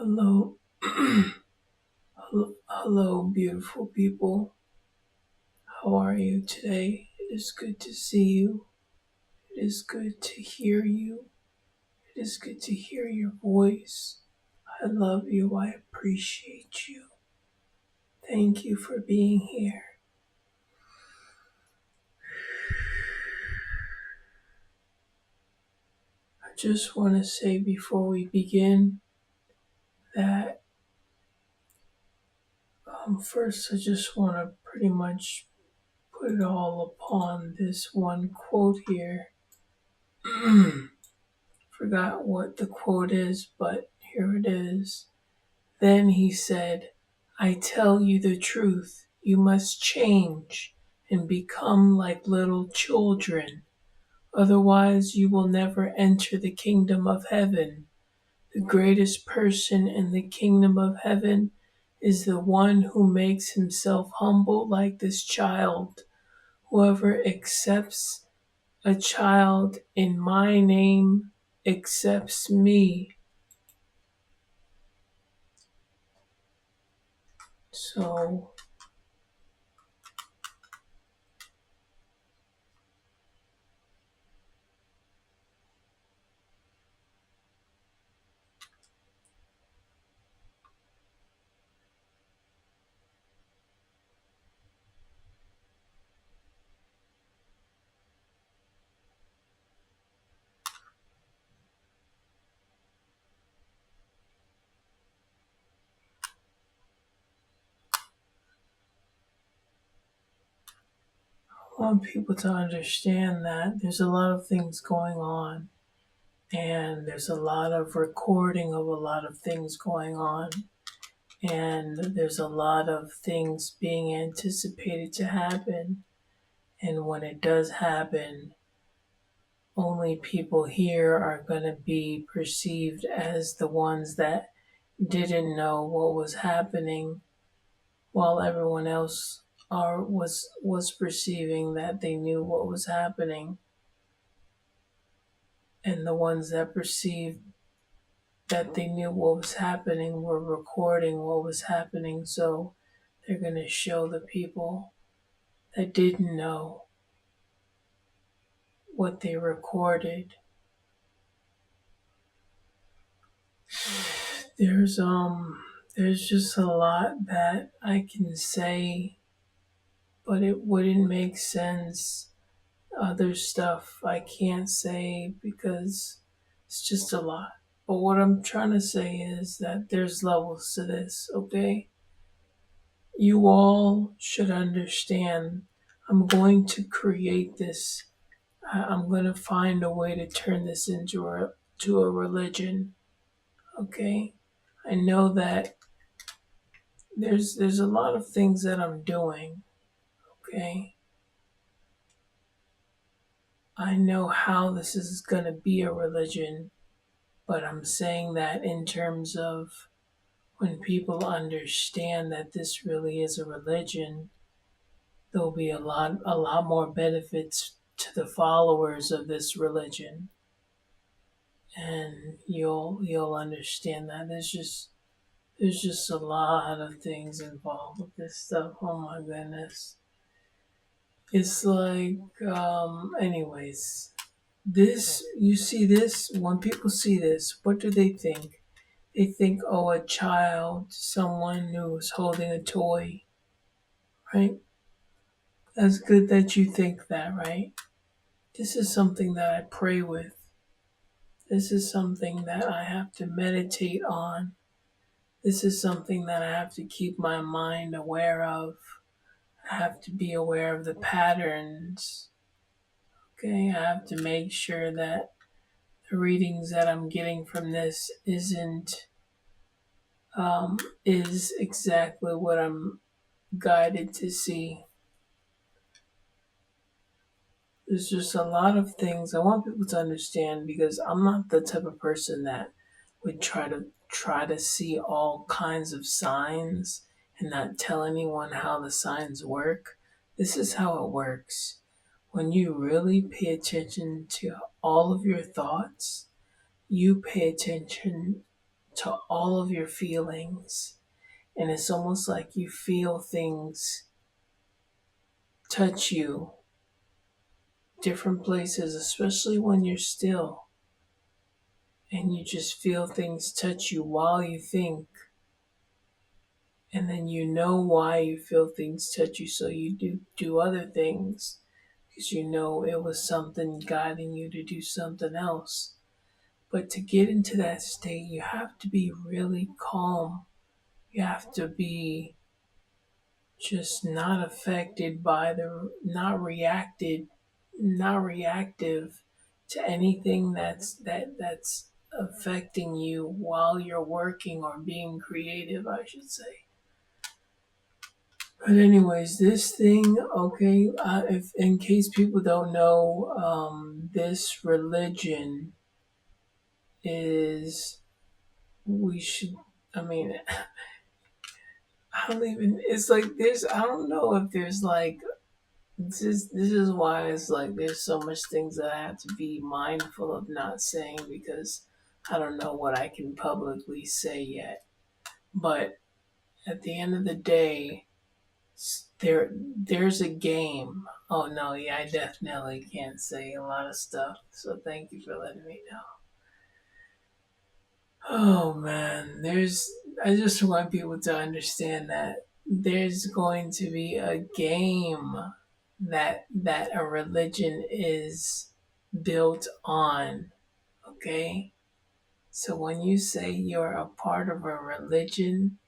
Hello, hello, beautiful people. How are you today? It is good to see you. It is good to hear you. It is good to hear your voice. I love you. I appreciate you. Thank you for being here. I just want to say before we begin that first, I just want to pretty much put it all upon this one quote here. Forgot what the quote is, but here it is. Then he said, I tell you the truth, you must change and become like little children. Otherwise, you will never enter the kingdom of heaven. The greatest person in the kingdom of heaven is the one who makes himself humble like this child. Whoever accepts a child in my name accepts me. So I want people to understand that there's a lot of things going on, and there's a lot of recording of a lot of things going on, and there's a lot of things being anticipated to happen. And when it does happen, only people here are going to be perceived as the ones that didn't know what was happening, while everyone else was perceiving that they knew what was happening. And the ones that perceived that they knew what was happening were recording what was happening, so they're going to show the people that didn't know what they recorded. There's there's just a lot that I can say, but it wouldn't make sense. Other stuff I can't say because it's just a lot. But what I'm trying to say is that there's levels to this, okay? You all should understand. I'm going to create this. I'm going to find a way to turn this into a religion, okay? I know that there's a lot of things that I'm doing, okay? I know how this is going to be a religion, but I'm saying that in terms of when people understand that this really is a religion, there'll be a lot more benefits to the followers of this religion, and you'll understand that there's just a lot of things involved with this stuff. Oh my goodness. It's like anyways, this you see this when people see this, what do they think? They think, oh, a child, someone who's holding a toy, right? That's good that you think that, right? This is something that I pray with. This is something that I have to meditate on. This is something that I have to keep my mind aware of. I have to be aware of the patterns. Okay, I have to make sure that the readings that I'm getting from this is exactly what I'm guided to see. There's just a lot of things I want people to understand because I'm not the type of person that would try to see all kinds of signs and not tell anyone how the signs work. This is how it works. When you really pay attention to all of your thoughts, you pay attention to all of your feelings. And it's almost like you feel things touch you different places, especially when you're still and you just feel things touch you while you think. And then you know why you feel things touch you, so you do other things because you know it was something guiding you to do something else. But to get into that state, you have to be really calm. You have to be just not affected by not reactive to anything that's affecting you while you're working or being creative, I should say. But anyways, this thing, okay, if in case people don't know, this religion is we should. I mean, I don't even. It's like there's. I don't know if there's like. This is why it's like there's so much things that I have to be mindful of not saying because I don't know what I can publicly say yet. But at the end of the day, there's a game. Oh no, yeah, I definitely can't say a lot of stuff. So thank you for letting me know. Oh man, there's I just want people to understand that there's going to be a game that a religion is built on, okay? So when you say you're a part of a religion,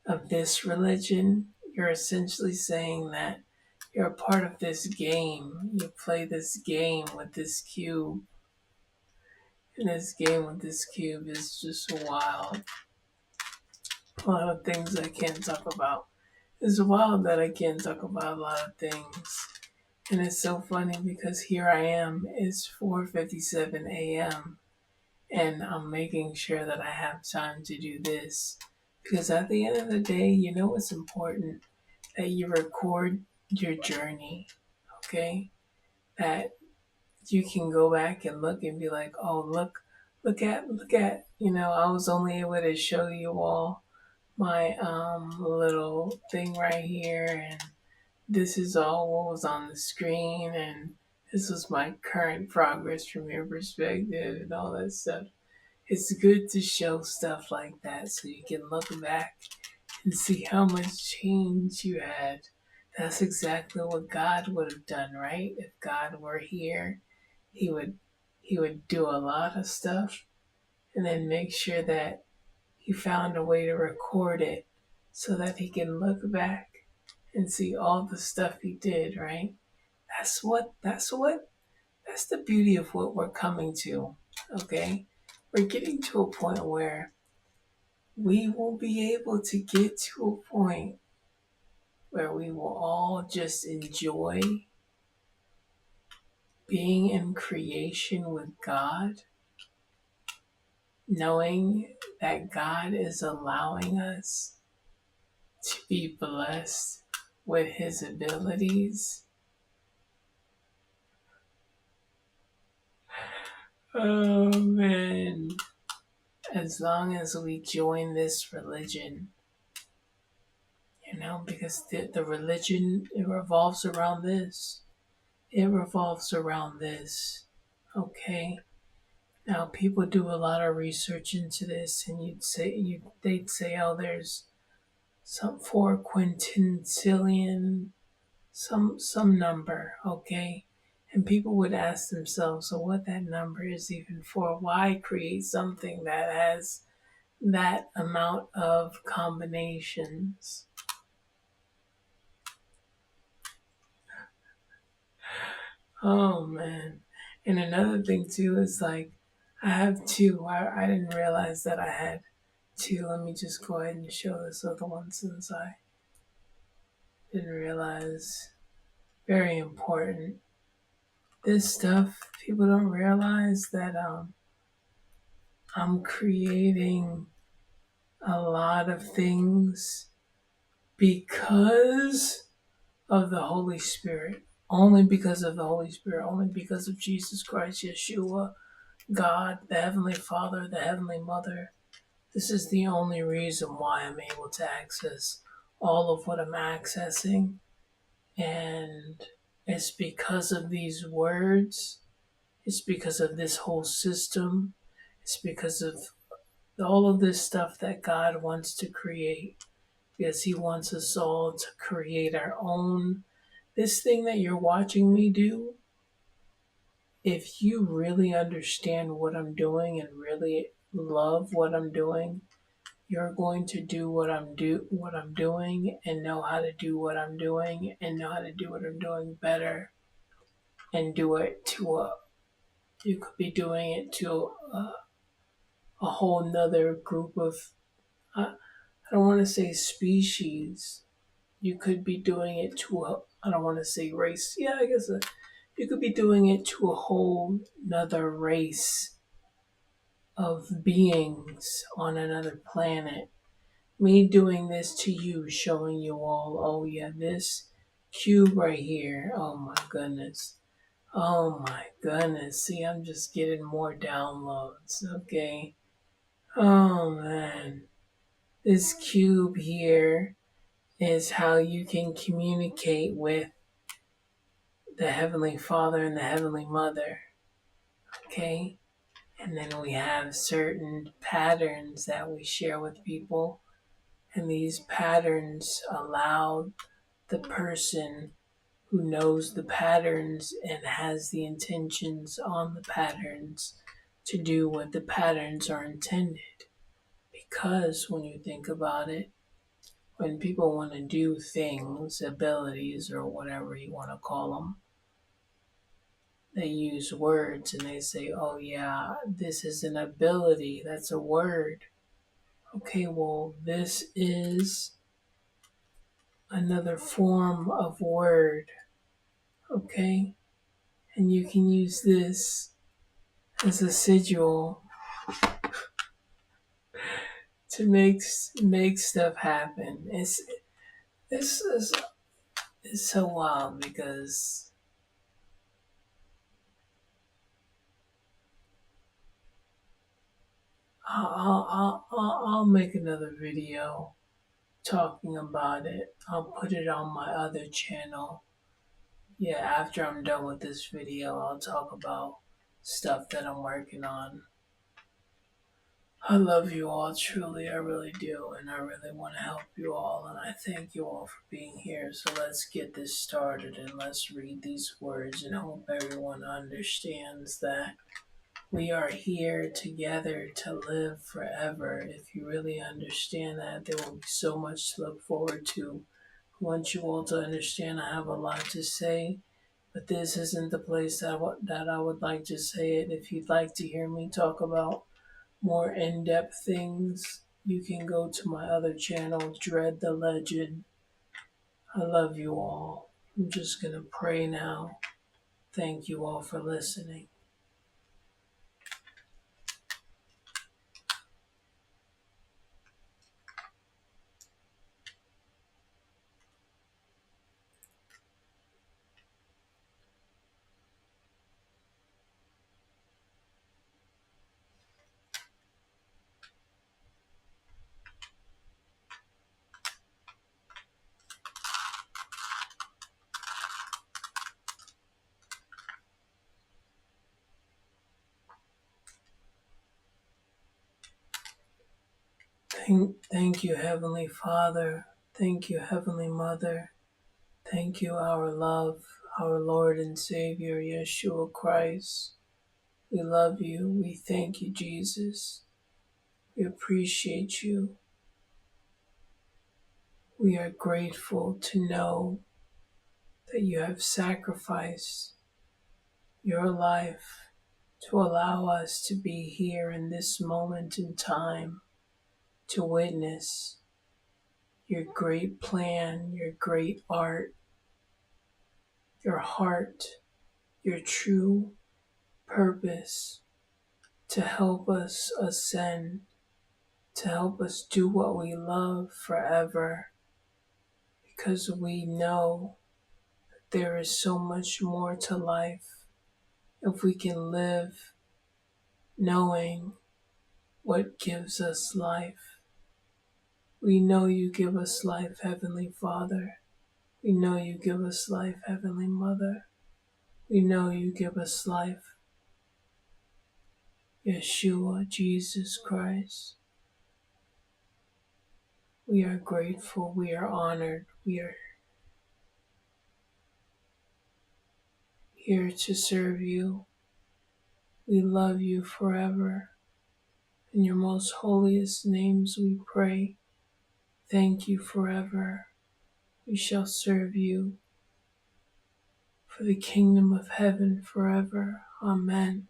of this religion, you're essentially saying that you're a part of this game. You play this game with this cube. And this game with this cube is just wild. A lot of things I can't talk about. It's wild that I can't talk about a lot of things. And it's so funny because here I am, it's 4:57 a.m. and I'm making sure that I have time to do this. Because at the end of the day, you know what's important? That you record your journey, okay? That you can go back and look and be like, oh, look at, I was only able to show you all my little thing right here, and this is all what was on the screen, and this was my current progress from your perspective, and all that stuff. It's good to show stuff like that so you can look back and see how much change you had. That's exactly what God would have done, right? If God were here, he would he would do a lot of stuff and then make sure that he found a way to record it so that he can look back and see all the stuff he did, right? That's the beauty of what we're coming to, okay? We're getting to a point where we will be able to get to a point where we will all just enjoy being in creation with God, knowing that God is allowing us to be blessed with his abilities. Oh man. As long as we join this religion, because the religion, it revolves around this. It revolves around this. Okay? Now people do a lot of research into this and they'd say, oh, there's some 4 quintillion, some number, okay? And people would ask themselves, so what that number is even for? Why create something that has that amount of combinations? Oh man. And another thing too is like I have two. I didn't realize that I had two. Let me just go ahead and show this other one since I didn't realize. Very important. This stuff, people don't realize that I'm creating a lot of things because of the Holy Spirit. Only because of the Holy Spirit. Only because of Jesus Christ, Yeshua, God, the Heavenly Father, the Heavenly Mother. This is the only reason why I'm able to access all of what I'm accessing. And it's because of these words, it's because of this whole system, it's because of all of this stuff that God wants to create. Because He wants us all to create our own. This thing that you're watching me do, if you really understand what I'm doing and really love what I'm doing, you're going to do what I'm doing and know how to do what I'm doing and know how to do what I'm doing better and do it to a you could be doing it to a whole nother group of I don't want to say species. You could be doing it to a I don't want to say race. Yeah, I guess you could be doing it to a whole nother race of beings on another planet. Me doing this to you, showing you all, oh yeah, this cube right here. Oh my goodness. Oh my goodness. See, I'm just getting more downloads. Okay. Oh man. This cube here is how you can communicate with the Heavenly Father and the Heavenly Mother. Okay. And then we have certain patterns that we share with people. And these patterns allow the person who knows the patterns and has the intentions on the patterns to do what the patterns are intended. Because when you think about it, when people want to do things, abilities, or whatever you want to call them, they use words and they say, oh, yeah, this is an ability. That's a word. Okay, well, this is another form of word. Okay, and you can use this as a sigil to make stuff happen. It's, it's, it's so wild because I'll make another video talking about it. I'll put it on my other channel. Yeah, after I'm done with this video, I'll talk about stuff that I'm working on. I love you all, truly, I really do, and I really want to help you all, and I thank you all for being here. So let's get this started and let's read these words and hope everyone understands that we are here together to live forever. If you really understand that, there will be so much to look forward to. I want you all to understand I have a lot to say, but this isn't the place that I would like to say it. If you'd like to hear me talk about more in-depth things, you can go to my other channel, Dread the Legend. I love you all. I'm just going to pray now. Thank you all for listening. Thank you, Heavenly Father. Thank you, Heavenly Mother. Thank you, our love, our Lord and Savior, Yeshua Christ. We love you. We thank you, Jesus. We appreciate you. We are grateful to know that you have sacrificed your life to allow us to be here in this moment in time to witness your great plan, your great art, your heart, your true purpose to help us ascend, to help us do what we love forever, because we know that there is so much more to life if we can live knowing What gives us life? We know you give us life, Heavenly Father. We know you give us life, Heavenly Mother. We know you give us life, Yeshua, Jesus Christ. We are grateful. We are honored. We are here to serve you. We love you forever. In your most holiest names we pray. Thank you forever. We shall serve you for the kingdom of heaven forever. Amen.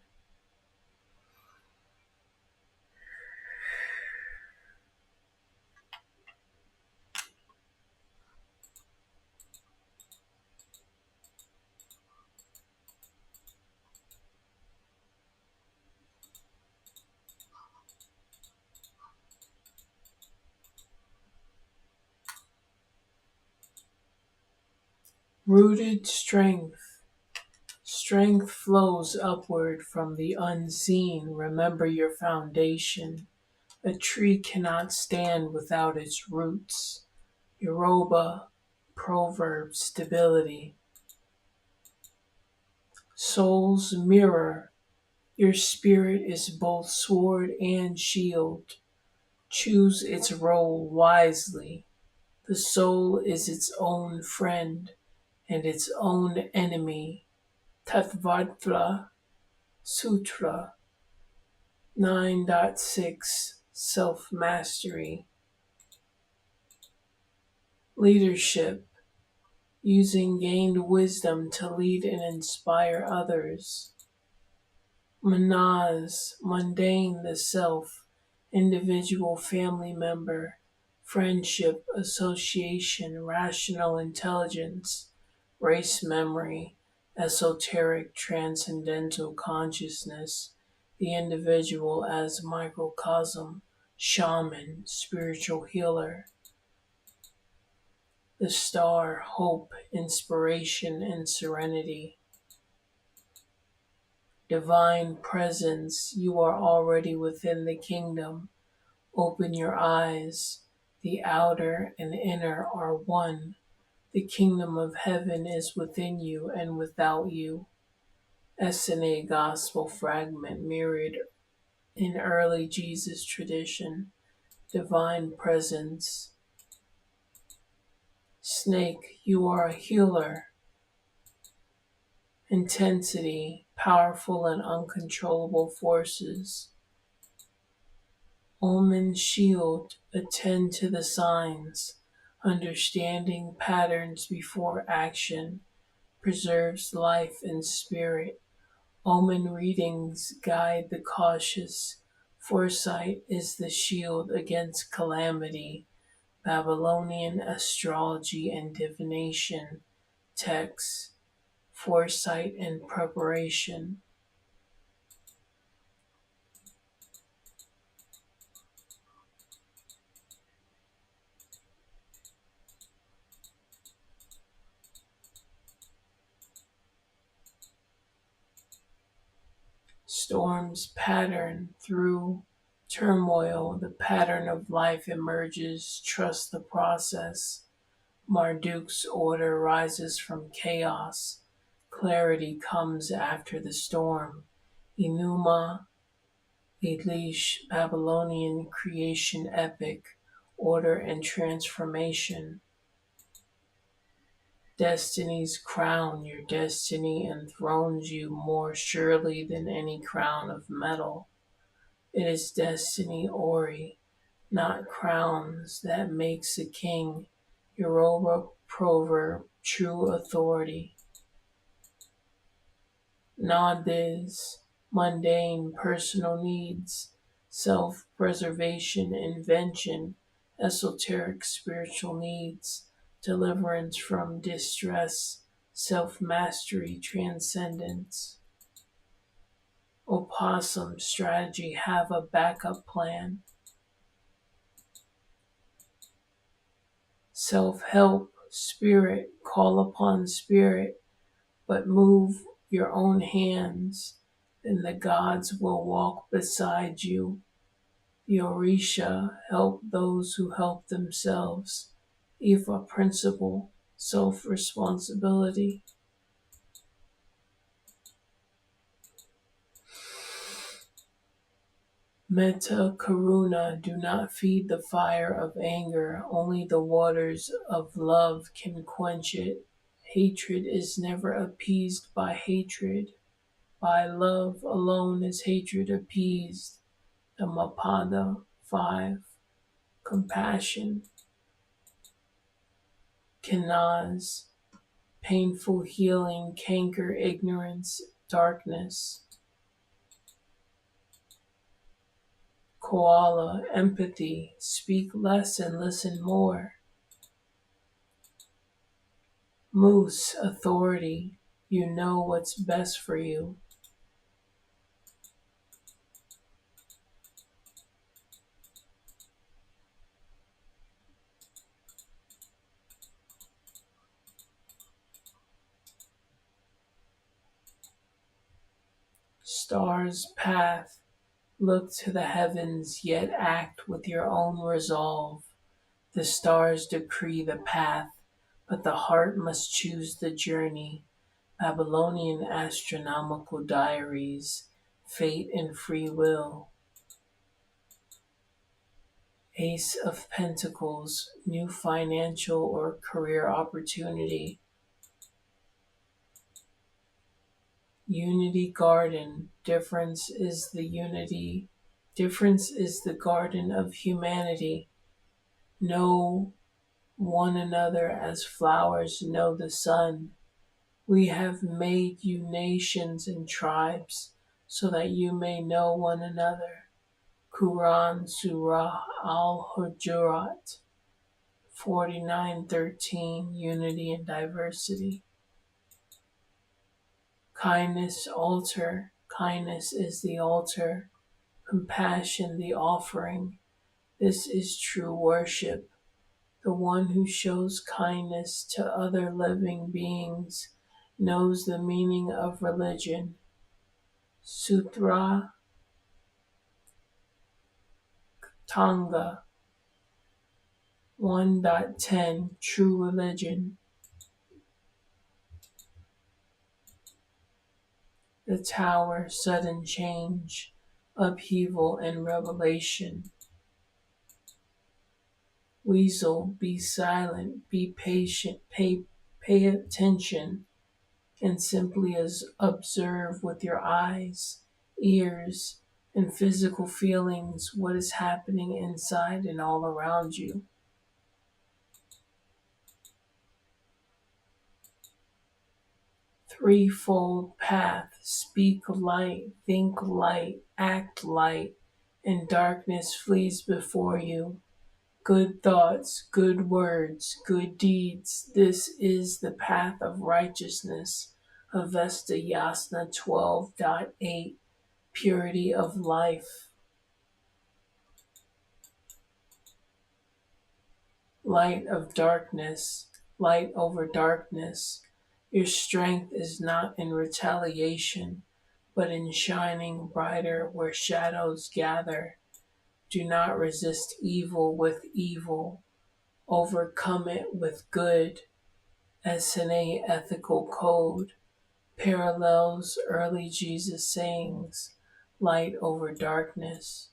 Rooted strength. Strength flows upward from the unseen. Remember your foundation. A tree cannot stand without its roots. Yoruba proverb stability. Soul's mirror. Your spirit is both sword and shield. Choose its role wisely. The soul is its own friend and its own enemy. Tattva Sutra 9.6 Self-Mastery. Leadership. Using gained wisdom to lead and inspire others. Manaz, mundane, the self, individual, family member, friendship, association, rational intelligence, race memory, esoteric, transcendental consciousness, the individual as microcosm, shaman, spiritual healer, the star, hope, inspiration, and serenity. Divine presence, you are already within the kingdom. Open your eyes. The outer and inner are one. The kingdom of heaven is within you and without you. Essene Gospel fragment mirrored in early Jesus tradition. Divine presence. Snake, you are a healer. Intensity, powerful and uncontrollable forces. Omen shield, attend to the signs. Understanding patterns before action preserves life and spirit. Omen readings guide the cautious. Foresight is the shield against calamity. Babylonian astrology and divination. Text, foresight and preparation. Storms pattern through turmoil. The pattern of life emerges. Trust the process. Marduk's order rises from chaos. Clarity comes after the storm. Enuma Elish, Babylonian creation epic. Order and transformation. Destiny's crown. Your destiny enthrones you more surely than any crown of metal. It is destiny Ori, not crowns, that makes a king. Yoruba proverb, true authority. Nadiz, mundane, personal needs, self-preservation, invention, esoteric spiritual needs, deliverance from distress, self-mastery, transcendence. Opossum strategy, have a backup plan. Self-help, spirit, call upon spirit, but move your own hands, then the gods will walk beside you. The Orisha help those who help themselves. Ifa principle, self-responsibility. Metta Karuna, do not feed the fire of anger, only the waters of love can quench it. Hatred is never appeased by hatred. By love alone is hatred appeased. Dhammapada 5. Compassion. Kanaz. Painful healing, canker, ignorance, darkness. Koala. Empathy. Speak less and listen more. Moose. Authority. You know what's best for you. Stars. Path. Look to the heavens, yet act with your own resolve. The stars decree the path, but the heart must choose the journey. Babylonian astronomical diaries, fate and free will. Ace of Pentacles, new financial or career opportunity. Unity Garden, difference is the garden of humanity. Know one another as flowers know the sun. We have made you nations and tribes so that you may know one another. Quran Surah Al-Hujurat 49:13. Unity and diversity. Kindness altar. Kindness is the altar. Compassion the offering. This is true worship. The one who shows kindness to other living beings knows the meaning of religion. Sutra Tanga 1.10. True religion. The Tower, sudden change, upheaval and revelation. Weasel, be silent, be patient, pay attention, and simply as observe with your eyes, ears, and physical feelings what is happening inside and all around you. Threefold path. Speak light, think light, act light, and darkness flees before you. Good thoughts, good words, good deeds. This is the path of righteousness. Avesta Yasna 12.8. Purity of life. Light of darkness, light over darkness. Your strength is not in retaliation, but in shining brighter where shadows gather. Do not resist evil with evil. Overcome it with good. SNA ethical code. Parallels early Jesus sayings. Light over darkness.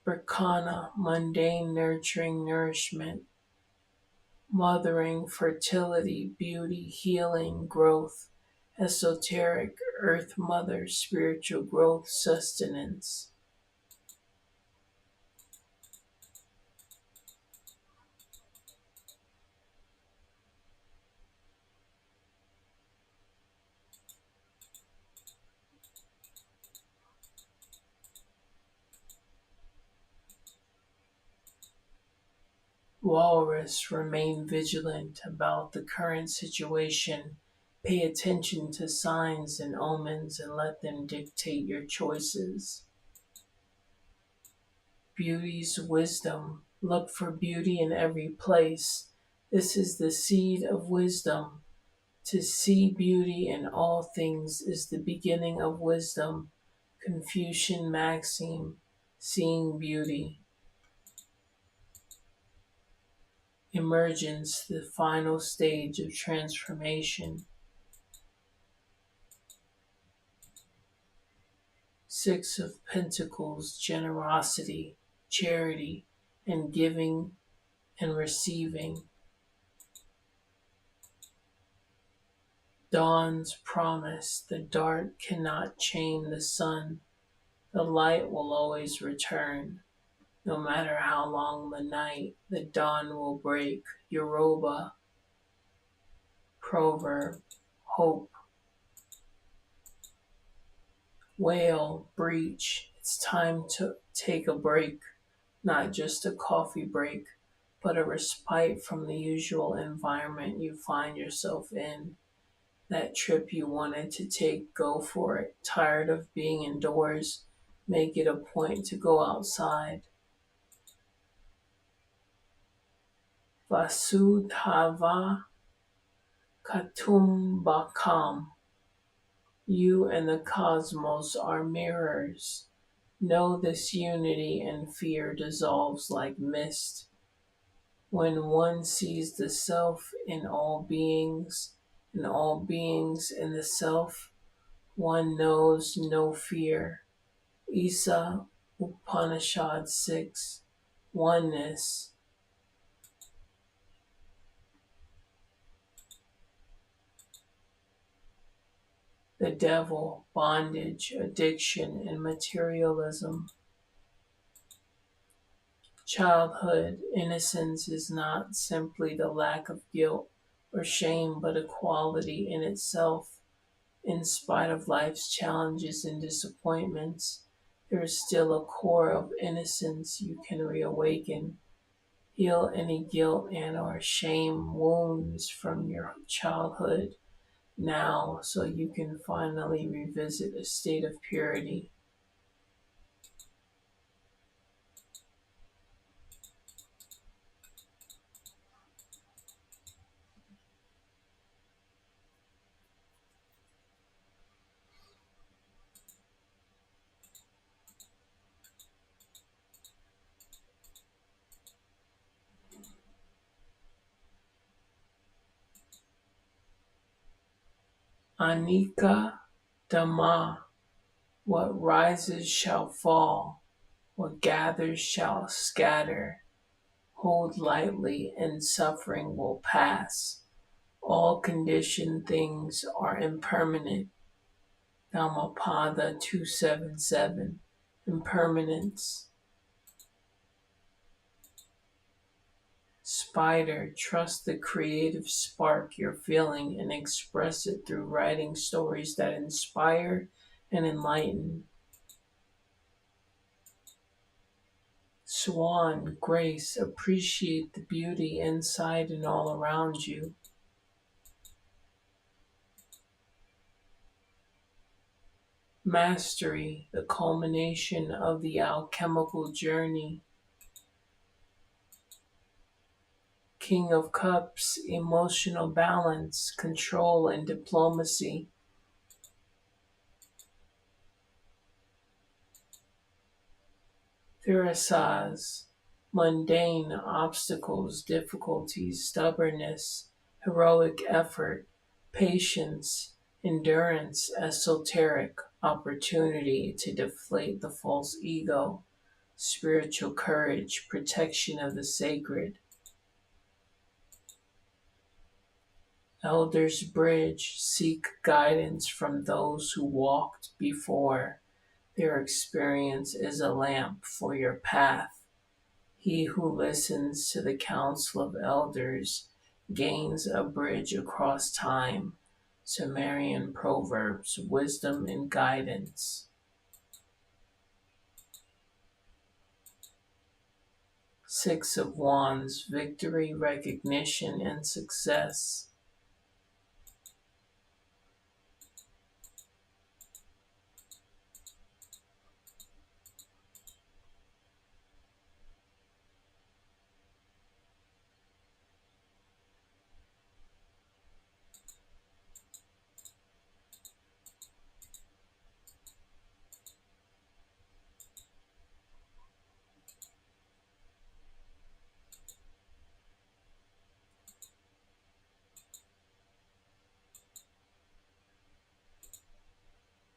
Berkana, mundane nurturing nourishment. Mothering, fertility, beauty, healing, growth. Esoteric, earth mother, spiritual growth, sustenance. Walrus, remain vigilant about the current situation. Pay attention to signs and omens and let them dictate your choices. Beauty's wisdom. Look for beauty in every place. This is the seed of wisdom. To see beauty in all things is the beginning of wisdom. Confucian maxim, seeing beauty. Emergence, the final stage of transformation. Six of Pentacles, generosity, charity, and giving and receiving. Dawn's promise, the dark cannot chain the sun. The light will always return. No matter how long the night, the dawn will break. Yoruba, proverb, hope. Whale, breach. It's time to take a break. Not just a coffee break, but a respite from the usual environment you find yourself in. That trip you wanted to take, go for it. Tired of being indoors, make it a point to go outside. Vasudhava Kutumbakam. You and the cosmos are mirrors. Know this unity and fear dissolves like mist. When one sees the self in all beings, and all beings in the self, one knows no fear. Isa Upanishad 6. Oneness. The devil, bondage, addiction, and materialism. Childhood innocence is not simply the lack of guilt or shame, but a quality in itself. In spite of life's challenges and disappointments, there is still a core of innocence you can reawaken. Heal any guilt and or shame wounds from your childhood now so you can finally revisit a state of purity. Anika Dhamma, what rises shall fall, what gathers shall scatter. Hold lightly and suffering will pass. All conditioned things are impermanent. Dhammapada 277. Impermanence. Spider, trust the creative spark you're feeling and express it through writing stories that inspire and enlighten. Swan, grace, appreciate the beauty inside and all around you. Mastery, the culmination of the alchemical journey. King of Cups, emotional balance, control, and diplomacy. Thirasas, mundane obstacles, difficulties, stubbornness, heroic effort, patience, endurance, esoteric, opportunity to deflate the false ego, spiritual courage, protection of the sacred. Elders Bridge, seek guidance from those who walked before. Their experience is a lamp for your path. He who listens to the counsel of elders gains a bridge across time. Sumerian Proverbs, wisdom and guidance. Six of Wands, victory, recognition, and success.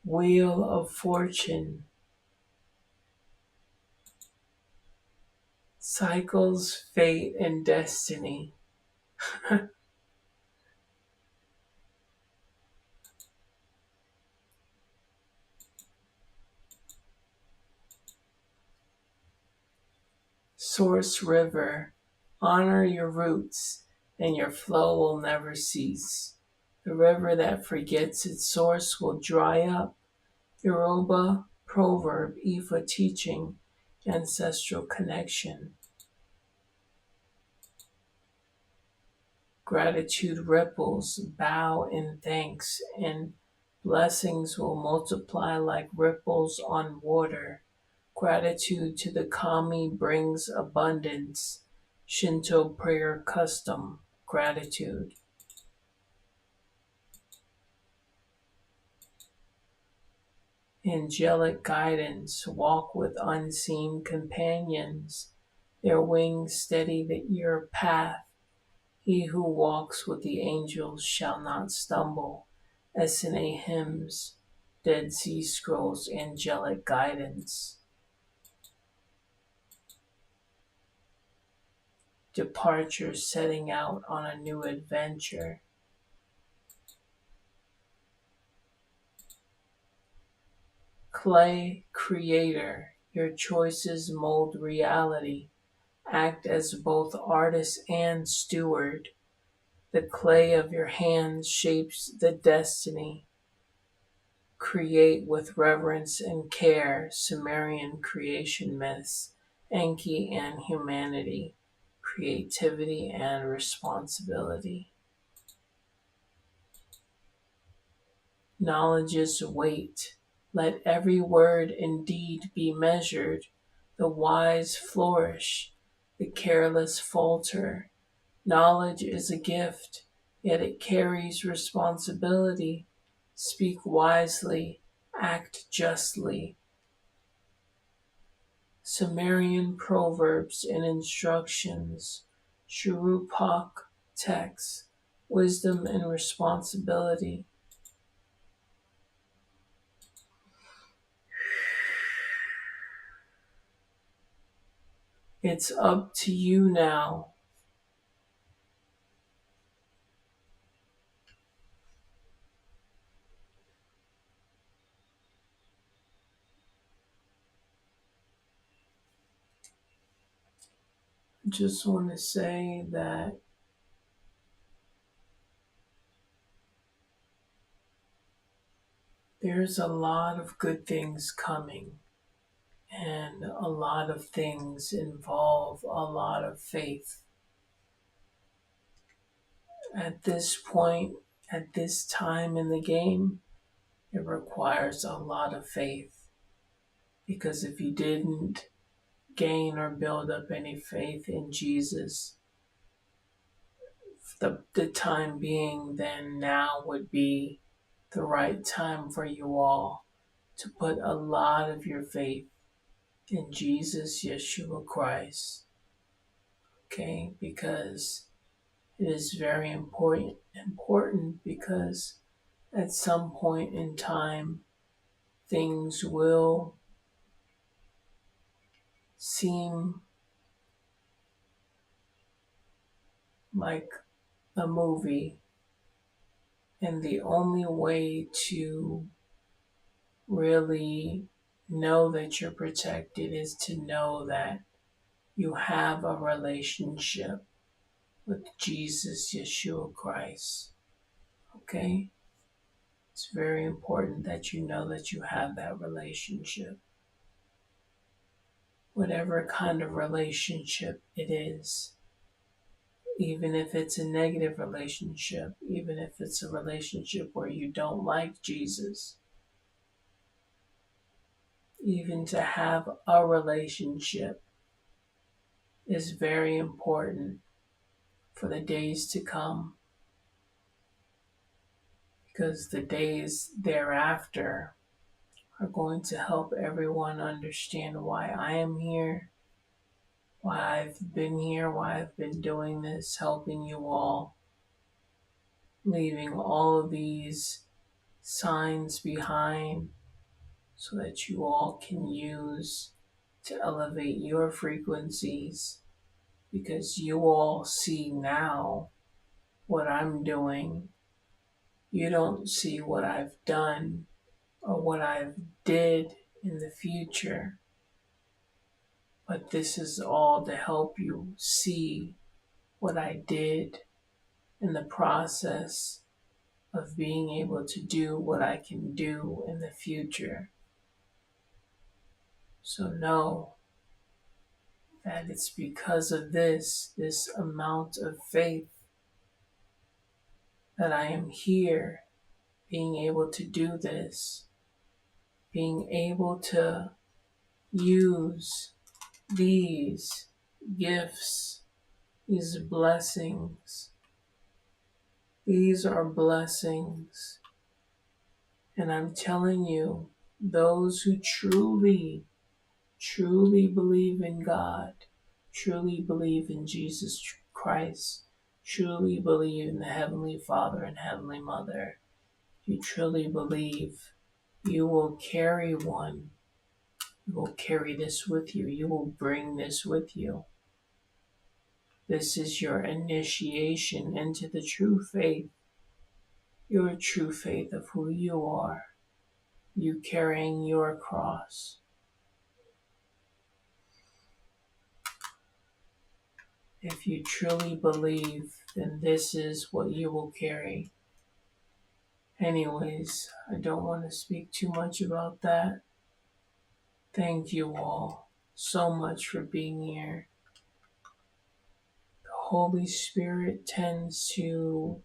Wheel of Fortune, cycles, fate, and destiny. Source River, honor your roots, and your flow will never cease. The river that forgets its source will dry up. Yoruba proverb, Ifa teaching, ancestral connection. Gratitude ripples, bow in thanks, and blessings will multiply like ripples on water. Gratitude to the kami brings abundance. Shinto prayer custom, gratitude. Angelic guidance, walk with unseen companions. Their wings steady your path. He who walks with the angels shall not stumble. SNA hymns, Dead Sea Scrolls, angelic guidance. Departure, setting out on a new adventure. Clay creator, your choices mold reality. Act as both artist and steward. The clay of your hands shapes the destiny. Create with reverence and care. Sumerian creation myths, Enki and humanity, creativity and responsibility. Knowledge's weight. Let every word and deed be measured. The wise flourish, the careless falter. Knowledge is a gift, yet it carries responsibility. Speak wisely, act justly. Sumerian proverbs and instructions. Shurupak text, wisdom and responsibility. It's up to you now. I just want to say that there's a lot of good things coming, and a lot of things involve a lot of faith. At this point, at this time in the game, it requires a lot of faith. Because if you didn't gain or build up any faith in Jesus, the time being, then now would be the right time for you all to put a lot of your faith in Jesus, Yeshua Christ. Okay, because it is very important because at some point in time things will seem like a movie, and the only way to really know that you're protected is to know that you have a relationship with Jesus, Yeshua Christ. Okay? It's very important that you know that you have that relationship. Whatever kind of relationship it is, even if it's a negative relationship, even if it's a relationship where you don't like Jesus, even to have a relationship is very important for the days to come, because the days thereafter are going to help everyone understand why I am here, why I've been here, why I've been doing this, helping you all, leaving all of these signs behind so that you all can use to elevate your frequencies, because you all see now what I'm doing. You don't see what I've done or what I've did in the future, but this is all to help you see what I did in the process of being able to do what I can do in the future. So know that it's because of this amount of faith, that I am here being able to do this, being able to use these gifts, these blessings. These are blessings. And I'm telling you, those who truly, truly believe in God, truly believe in Jesus Christ, truly believe in the Heavenly Father and Heavenly Mother, you truly believe, you will carry one. You will carry this with you. You will bring this with you. This is your initiation into the true faith, your true faith of who you are, you carrying your cross. If you truly believe, then this is what you will carry. Anyways, I don't want to speak too much about that. Thank you all so much for being here. The Holy Spirit tends to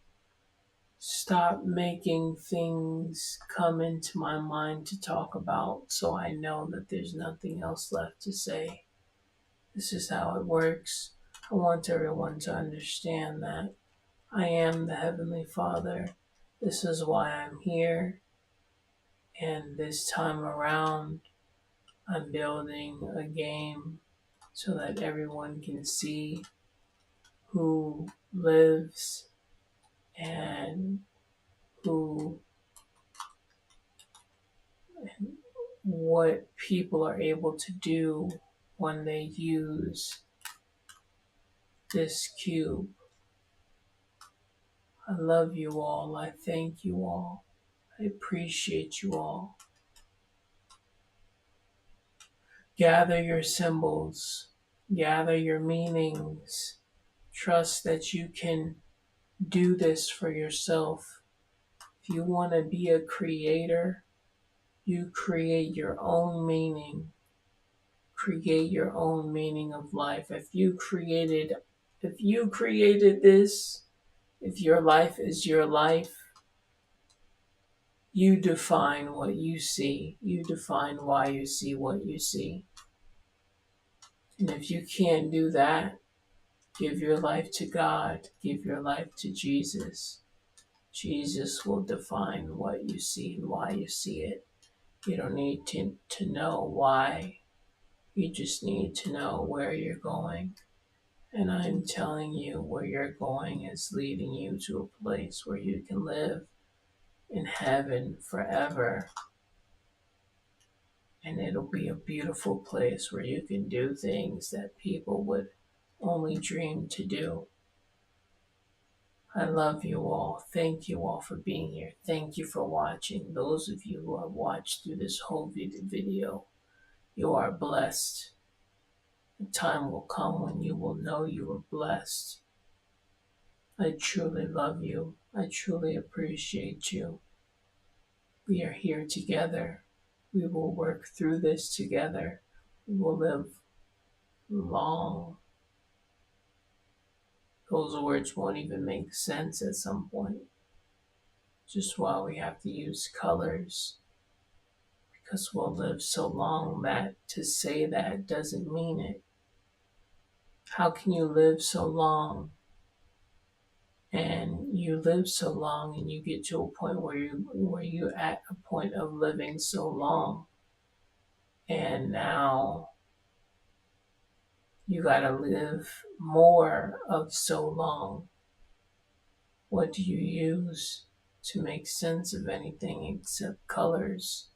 stop making things come into my mind to talk about, so I know that there's nothing else left to say. This is how it works. I want everyone to understand that I am the Heavenly Father. This is why I'm here. And this time around, I'm building a game so that everyone can see who lives and who and what people are able to do when they use this cube. I love you all. I thank you all. I appreciate you all. Gather your symbols. Gather your meanings. Trust that you can do this for yourself. If you want to be a creator, you create your own meaning. Create your own meaning of life. If you created this, if your life is your life, you define what you see. You define why you see what you see. And if you can't do that, give your life to God. Give your life to Jesus. Jesus will define what you see and why you see it. You don't need to know why. You just need to know where you're going. And I'm telling you, where you're going is leading you to a place where you can live in heaven forever. And it'll be a beautiful place where you can do things that people would only dream to do. I love you all. Thank you all for being here. Thank you for watching. Those of you who have watched through this whole video, you are blessed. The time will come when you will know you are blessed. I truly love you. I truly appreciate you. We are here together. We will work through this together. We will live long. Those words won't even make sense at some point. Just why we have to use colors. Because we'll live so long that to say that doesn't mean it. How can you live so long and you live so long and you get to a point where you at a point of living so long and now you gotta live more of so long? What do you use to make sense of anything except colors.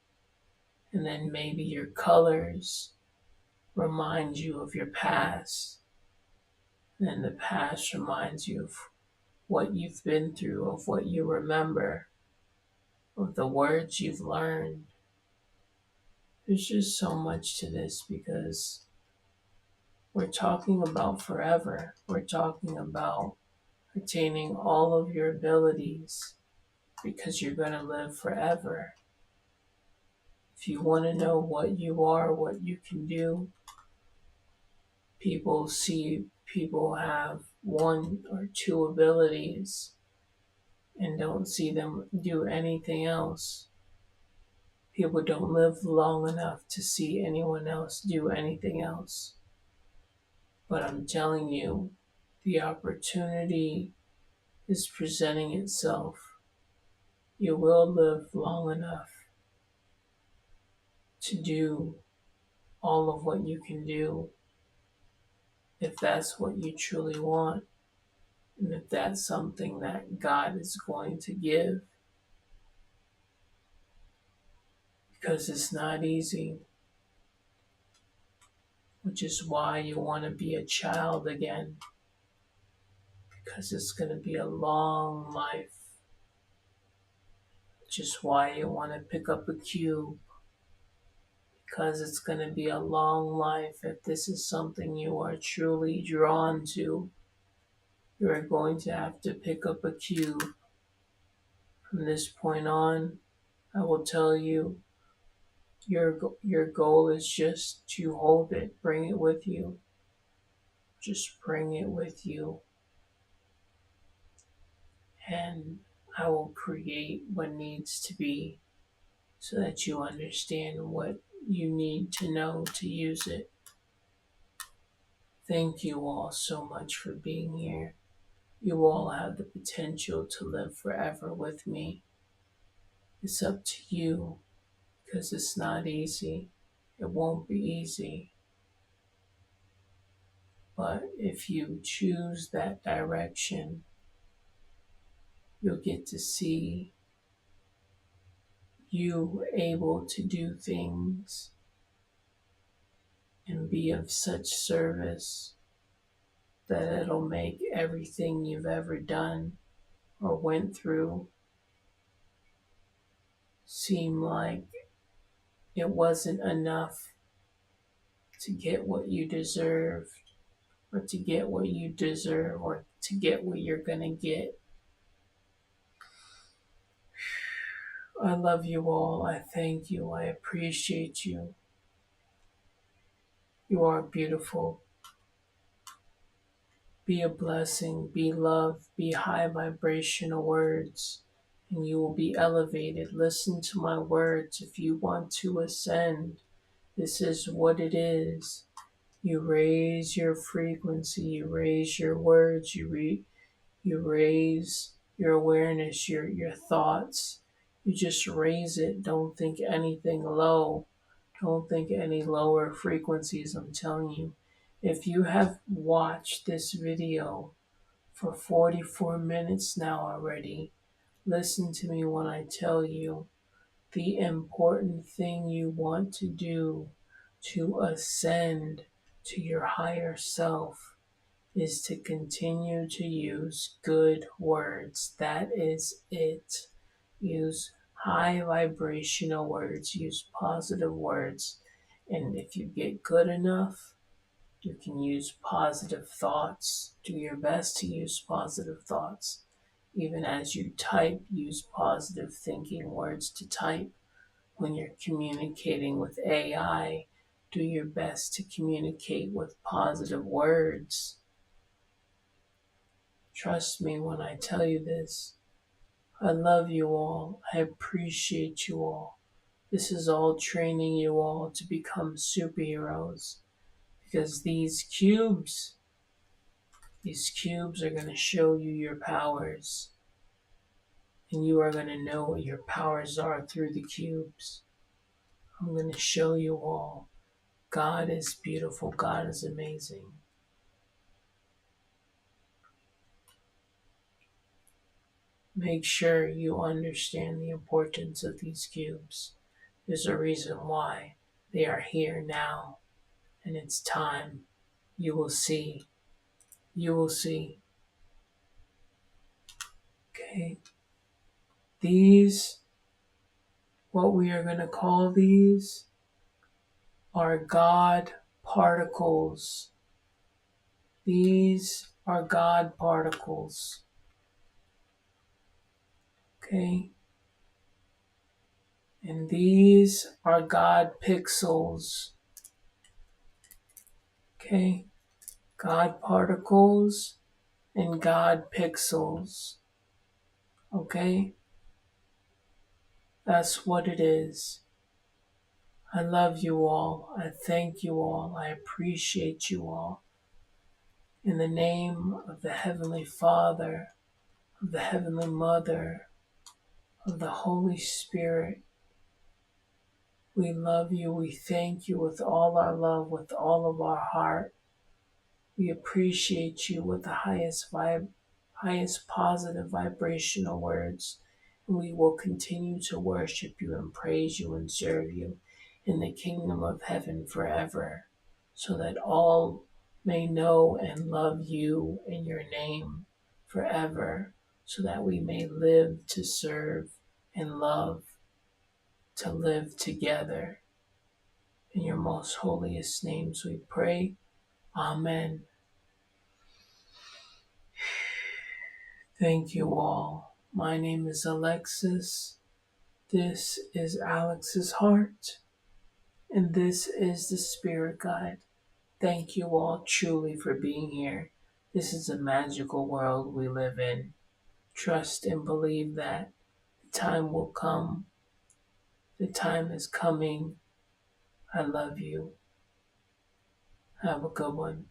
And then maybe your colors remind you of your past. And then the past reminds you of what you've been through, of what you remember, of the words you've learned. There's just so much to this because we're talking about forever. We're talking about attaining all of your abilities because you're going to live forever. If you want to know what you are, what you can do, people have one or two abilities and don't see them do anything else. People don't live long enough to see anyone else do anything else. But I'm telling you, the opportunity is presenting itself. You will live long enough to do all of what you can do if that's what you truly want and if that's something that God is going to give. Because it's not easy, which is why you want to be a child again, because it's going to be a long life, which is why you want to pick up a cube, because it's going to be a long life. If this is something you are truly drawn to, you're going to have to pick up a cube. From this point on, I will tell you, your goal is just to hold it, bring it with you. Just bring it with you. And I will create what needs to be so that you understand what you need to know to use it. Thank you all so much for being here. You all have the potential to live forever with me. It's up to you because it's not easy. It won't be easy. But if you choose that direction, you'll get to see you able to do things and be of such service that it'll make everything you've ever done or went through seem like it wasn't enough to get what you deserved or to get what you deserve or to get what you're gonna get. I love you all. I thank you. I appreciate you. You are beautiful. Be a blessing, be love, be high vibrational words, and you will be elevated. Listen to my words if you want to ascend. This is what it is. You raise your frequency, you raise your words, you raise your awareness, your thoughts. You just raise it. Don't think anything low. Don't think any lower frequencies, I'm telling you. If you have watched this video for 44 minutes now already, listen to me when I tell you the important thing you want to do to ascend to your higher self is to continue to use good words. That is it. Use high vibrational words, use positive words. And if you get good enough, you can use positive thoughts. Do your best to use positive thoughts. Even as you type, use positive thinking words to type. When you're communicating with AI, do your best to communicate with positive words. Trust me when I tell you this. I love you all. I appreciate you all. This is all training you all to become superheroes. Because these cubes are going to show you your powers. And you are going to know what your powers are through the cubes. I'm going to show you all. God is beautiful. God is amazing. Make sure you understand the importance of these cubes. There's a reason why they are here now, and it's time. You will see. You will see. Okay? These, what we are going to call these, are God particles. These are God particles. Okay? And these are God pixels. Okay? God particles and God pixels. Okay? That's what it is. I love you all. I thank you all. I appreciate you all. In the name of the Heavenly Father, of the Heavenly Mother, of the Holy Spirit, we love you. We thank you with all our love, with all of our heart. We appreciate you with the highest positive vibrational words. And we will continue to worship you and praise you and serve you in the kingdom of heaven forever, so that all may know and love you in your name forever, so that we may live to serve and love, to live together. In your most holiest names we pray. Amen. Thank you all. My name is Alexis. This is Alex's heart. And this is the Spirit Guide. Thank you all truly for being here. This is a magical world we live in. Trust and believe that the time will come. The time is coming. I love you. Have a good one.